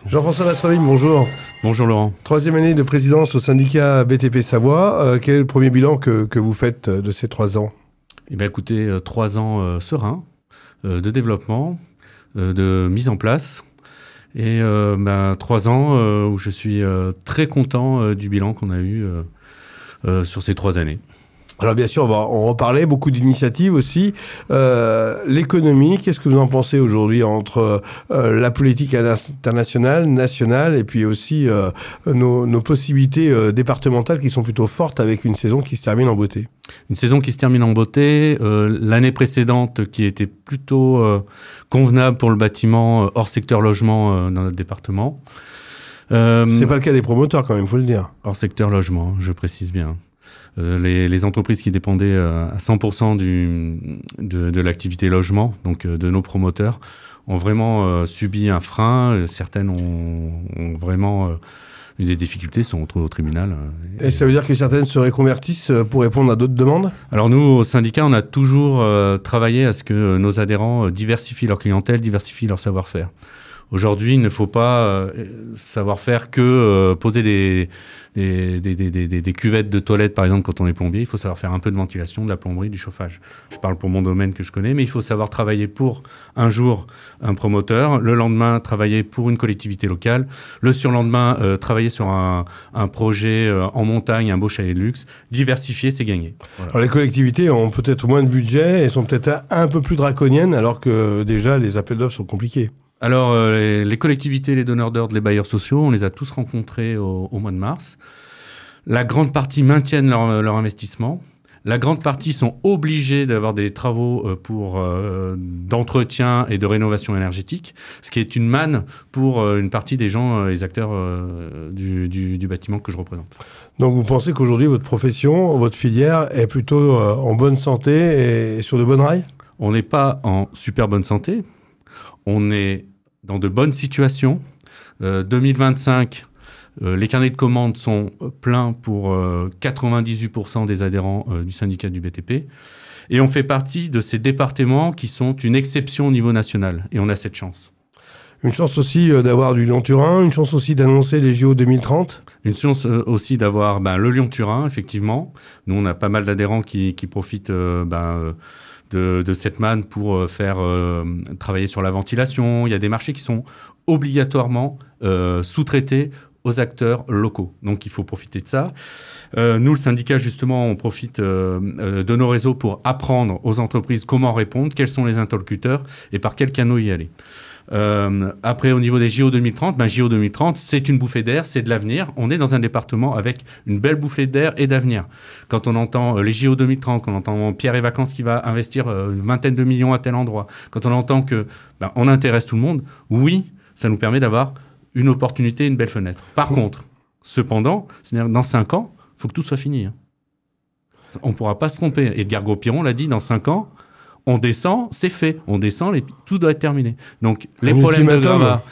Jean-François Lasreville, bonjour. Bonjour Laurent. Troisième année de présidence au syndicat BTP Savoie. Quel est le premier bilan que vous faites de ces 3 ans? Eh bien, écoutez, 3 ans sereins, de développement, de mise en place. Et 3 ans où je suis très content du bilan qu'on a eu sur ces 3 années. Alors bien sûr, on va en reparler, beaucoup d'initiatives aussi. L'économie, qu'est-ce que vous en pensez aujourd'hui entre la politique internationale, nationale, et puis aussi nos possibilités départementales qui sont plutôt fortes avec une saison qui se termine en beauté? Une saison qui se termine en beauté. L'année précédente qui était plutôt convenable pour le bâtiment hors secteur logement dans notre département. C'est pas le cas des promoteurs quand même, il faut le dire. Hors secteur logement, je précise bien. Les entreprises qui dépendaient à 100% de l'activité logement, donc de nos promoteurs, ont vraiment subi un frein. Certaines ont vraiment eu des difficultés, sont retrouvées au tribunal. Et ça veut dire que certaines se reconvertissent pour répondre à d'autres demandes? Alors nous, au syndicat, on a toujours travaillé à ce que nos adhérents diversifient leur clientèle, diversifient leur savoir-faire. Aujourd'hui, il ne faut pas savoir faire que poser des cuvettes de toilettes, par exemple, quand on est plombier. Il faut savoir faire un peu de ventilation, de la plomberie, du chauffage. Je parle pour mon domaine que je connais, mais il faut savoir travailler pour un jour un promoteur, le lendemain travailler pour une collectivité locale, le surlendemain travailler sur un projet en montagne, un beau chalet de luxe. Diversifier, c'est gagner. Voilà. Alors les collectivités ont peut-être moins de budget et sont peut-être un peu plus draconiennes, alors que déjà les appels d'offres sont compliqués. Alors, les collectivités, les donneurs d'ordre, les bailleurs sociaux, on les a tous rencontrés au mois de mars. La grande partie maintiennent leur investissement. La grande partie sont obligés d'avoir des travaux d'entretien et de rénovation énergétique, ce qui est une manne pour une partie des gens, les acteurs du bâtiment que je représente. Donc vous pensez qu'aujourd'hui, votre profession, votre filière est plutôt en bonne santé et sur de bonnes rails? On n'est pas en super bonne santé. On est dans de bonnes situations. 2025, les carnets de commandes sont pleins pour 98% des adhérents du syndicat du BTP. Et on fait partie de ces départements qui sont une exception au niveau national. Et on a cette chance. Une chance aussi d'avoir du Lyon-Turin, une chance aussi d'annoncer les JO 2030. Une chance aussi d'avoir le Lyon-Turin, effectivement. Nous, on a pas mal d'adhérents qui profitent de cette manne pour faire travailler sur la ventilation. Il y a des marchés qui sont obligatoirement sous-traités aux acteurs locaux. Donc, il faut profiter de ça. Nous, le syndicat, justement, on profite de nos réseaux pour apprendre aux entreprises comment répondre, quels sont les interlocuteurs et par quel canal y aller. Après, au niveau des JO 2030, JO 2030, c'est une bouffée d'air, c'est de l'avenir. On est dans un département avec une belle bouffée d'air et d'avenir. Quand on entend les JO 2030, quand on entend Pierre et Vacances qui va investir une vingtaine de millions à tel endroit, quand on entend que on intéresse tout le monde, oui, ça nous permet d'avoir une opportunité, une belle fenêtre. Par contre, cependant, c'est-à-dire dans 5 ans, il faut que tout soit fini. On ne pourra pas se tromper. Edgar Gros-Piron l'a dit, dans 5 ans, on descend, c'est fait. On descend, tout doit être terminé. Donc, les problèmes de Grava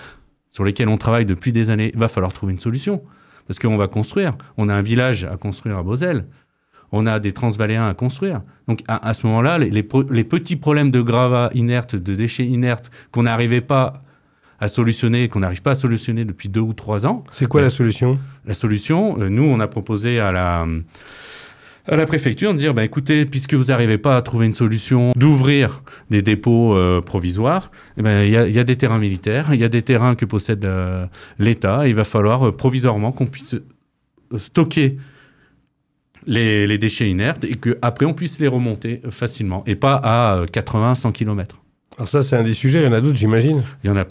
sur lesquels on travaille depuis des années, il va falloir trouver une solution. Parce qu'on va construire. On a un village à construire à Beauzelle. On a des Transvaléens à construire. Donc, à ce moment-là, les petits problèmes de Grava inerte, de déchets inertes qu'on n'arrivait pas à solutionner, qu'on n'arrive pas à solutionner depuis 2 ou 3 ans. C'est quoi la solution? La solution, nous, on a proposé à la préfecture de dire, écoutez, puisque vous n'arrivez pas à trouver une solution d'ouvrir des dépôts provisoires, il y a des terrains militaires, il y a des terrains que possède l'État, il va falloir provisoirement qu'on puisse stocker les déchets inertes et qu'après on puisse les remonter facilement et pas à 80-100 km. Alors ça, c'est un des sujets, il y en a d'autres, j'imagine. Il y en a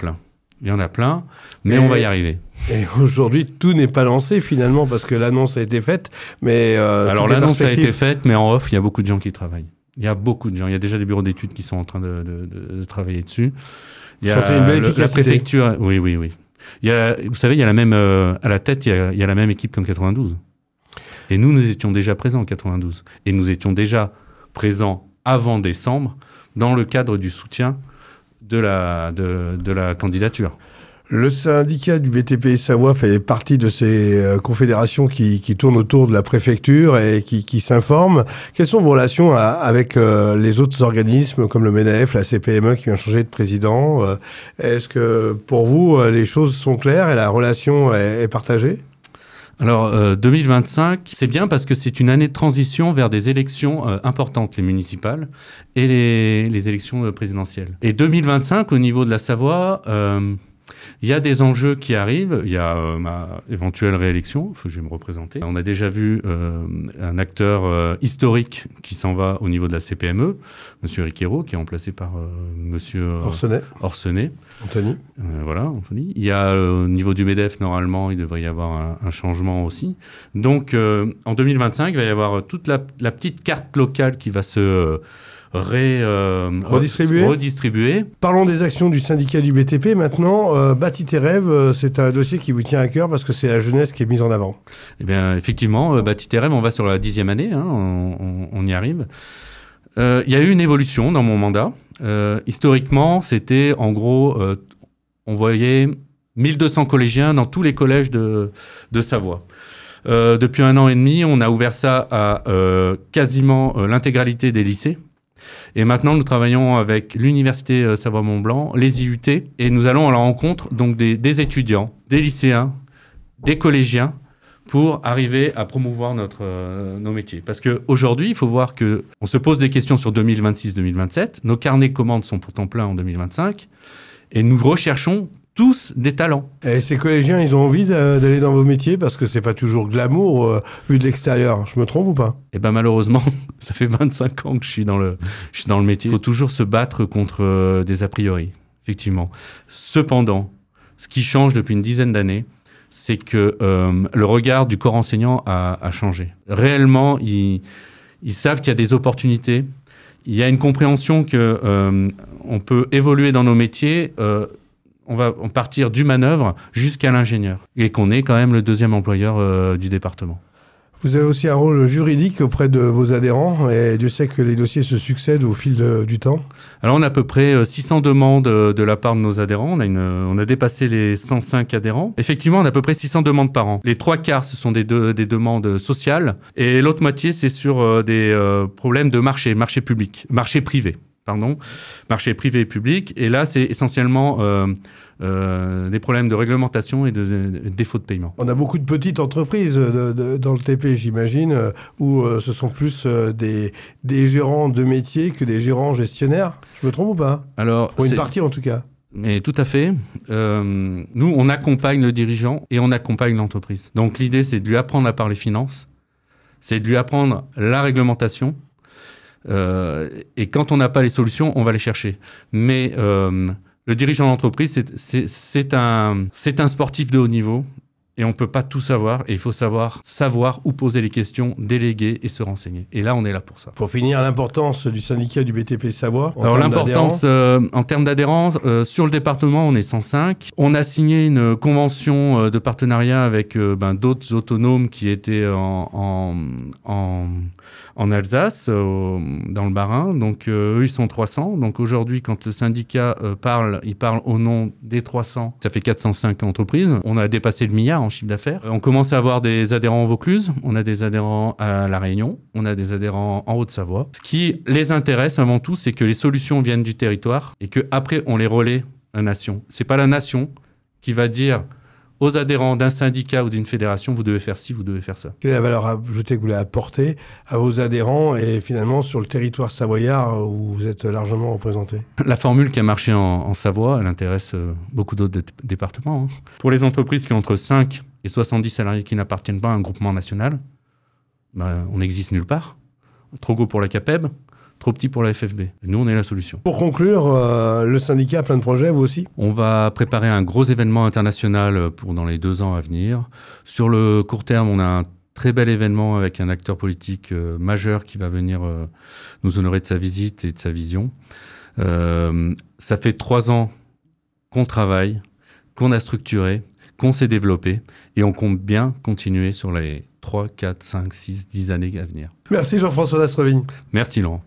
plein, mais on va y arriver. Et aujourd'hui, tout n'est pas lancé finalement, parce que l'annonce a été faite, mais... Alors l'annonce a été faite, mais en off, il y a beaucoup de gens qui travaillent. Il y a beaucoup de gens. Il y a déjà des bureaux d'études qui sont en train de travailler dessus. Il y a une belle efficacité. La préfecture, oui. Vous savez, il y a la même, à la tête, il y a la même équipe qu'en 92. Et nous étions déjà présents en 92. Et nous étions déjà présents avant décembre, dans le cadre du soutien de la candidature. Le syndicat du BTP Savoie fait partie de ces confédérations qui tournent autour de la préfecture et qui s'informent. Quelles sont vos relations avec les autres organismes comme le MEDEF, la CPME qui vient changer de président? Est-ce que pour vous, les choses sont claires et la relation est partagée? Alors, 2025, c'est bien parce que c'est une année de transition vers des élections importantes, les municipales et les élections présidentielles. Et 2025, au niveau de la Savoie, il y a des enjeux qui arrivent. Il y a ma éventuelle réélection, il faut que je vais me représenter. On a déjà vu un acteur historique qui s'en va au niveau de la CPME, M. Riquero, qui est remplacé par M. Orsenet. Anthony. Voilà, Anthony. Il y a au niveau du MEDEF, normalement, il devrait y avoir un changement aussi. Donc, en 2025, il va y avoir toute la petite carte locale qui va se redistribuer. Parlons des actions du syndicat du BTP maintenant. Bâtis tes rêves, c'est un dossier qui vous tient à cœur parce que c'est la jeunesse qui est mise en avant. Eh bien, effectivement, Bâtis tes rêves, on va sur la 10e année, hein, on y arrive. Il y a eu une évolution dans mon mandat. Historiquement, c'était en gros, on voyait 1200 collégiens dans tous les collèges de Savoie. Depuis 1 an et demi, on a ouvert ça à quasiment l'intégralité des lycées. Et maintenant, nous travaillons avec l'Université Savoie-Mont-Blanc, les IUT, et nous allons à la rencontre donc, des étudiants, des lycéens, des collégiens, pour arriver à promouvoir nos métiers. Parce qu'aujourd'hui, il faut voir qu'on se pose des questions sur 2026-2027, nos carnets commandes sont pourtant pleins en 2025, et nous recherchons tous des talents. Et ces collégiens, ils ont envie d'aller dans vos métiers parce que c'est pas toujours glamour vu de l'extérieur. Je me trompe ou pas? Eh ben malheureusement, ça fait 25 ans que je suis dans le métier. Il faut toujours se battre contre des a priori, effectivement. Cependant, ce qui change depuis une dizaine d'années, c'est que le regard du corps enseignant a changé. Réellement, ils savent qu'il y a des opportunités. Il y a une compréhension qu'on peut évoluer dans nos métiers. On va partir du manœuvre jusqu'à l'ingénieur. Et qu'on est quand même le 2e employeur du département. Vous avez aussi un rôle juridique auprès de vos adhérents et Dieu sait que les dossiers se succèdent au fil du temps. Alors on a à peu près 600 demandes de la part de nos adhérents. On a dépassé les 105 adhérents. Effectivement, on a à peu près 600 demandes par an. Les 3/4, ce sont des demandes sociales et l'autre moitié, c'est sur des problèmes de marché privé. Marché privé et public. Et là, c'est essentiellement des problèmes de réglementation et de défaut de paiement. On a beaucoup de petites entreprises dans le TP, j'imagine, où ce sont plus des gérants de métiers que des gérants gestionnaires. Je me trompe ou pas? Alors, pour une partie, en tout cas. Mais tout à fait. Nous, on accompagne le dirigeant et on accompagne l'entreprise. Donc, l'idée, c'est de lui apprendre à parler finance, c'est de lui apprendre la réglementation. Et quand on n'a pas les solutions, on va les chercher. Mais le dirigeant d'entreprise, c'est un sportif de haut niveau et on ne peut pas tout savoir. Et il faut savoir où poser les questions, déléguer et se renseigner. Et là, on est là pour ça. Pour finir, l'importance du syndicat du BTP Savoie. Alors l'importance en termes d'adhérence, sur le département, on est 105. On a signé une convention de partenariat avec d'autres autonomes qui étaient en Alsace, dans le Bas-Rhin. Donc, eux, ils sont 300. Donc, aujourd'hui, quand le syndicat parle, il parle au nom des 300. Ça fait 405 entreprises. On a dépassé le milliard en chiffre d'affaires. On commence à avoir des adhérents en Vaucluse. On a des adhérents à La Réunion. On a des adhérents en Haute-Savoie. Ce qui les intéresse avant tout, c'est que les solutions viennent du territoire et qu'après, on les relaie à la nation. C'est pas la nation qui va dire aux adhérents d'un syndicat ou d'une fédération, vous devez faire ci, vous devez faire ça. Quelle est la valeur ajoutée que vous voulez apporter à vos adhérents et finalement sur le territoire savoyard où vous êtes largement représenté? La formule qui a marché en Savoie, elle intéresse beaucoup d'autres départements. Pour les entreprises qui ont entre 5 et 70 salariés qui n'appartiennent pas à un groupement national, on n'existe nulle part. Trop gros pour la CAPEB, trop petit pour la FFB. Nous, on est la solution. Pour conclure, le syndicat a plein de projets, vous aussi? On va préparer un gros événement international dans les 2 ans à venir. Sur le court terme, on a un très bel événement avec un acteur politique majeur qui va venir nous honorer de sa visite et de sa vision. Ça fait 3 ans qu'on travaille, qu'on a structuré, qu'on s'est développé et on compte bien continuer sur les 3, 4, 5, 6, 10 années à venir. Merci Jean-François Lasrevigne. Merci Laurent.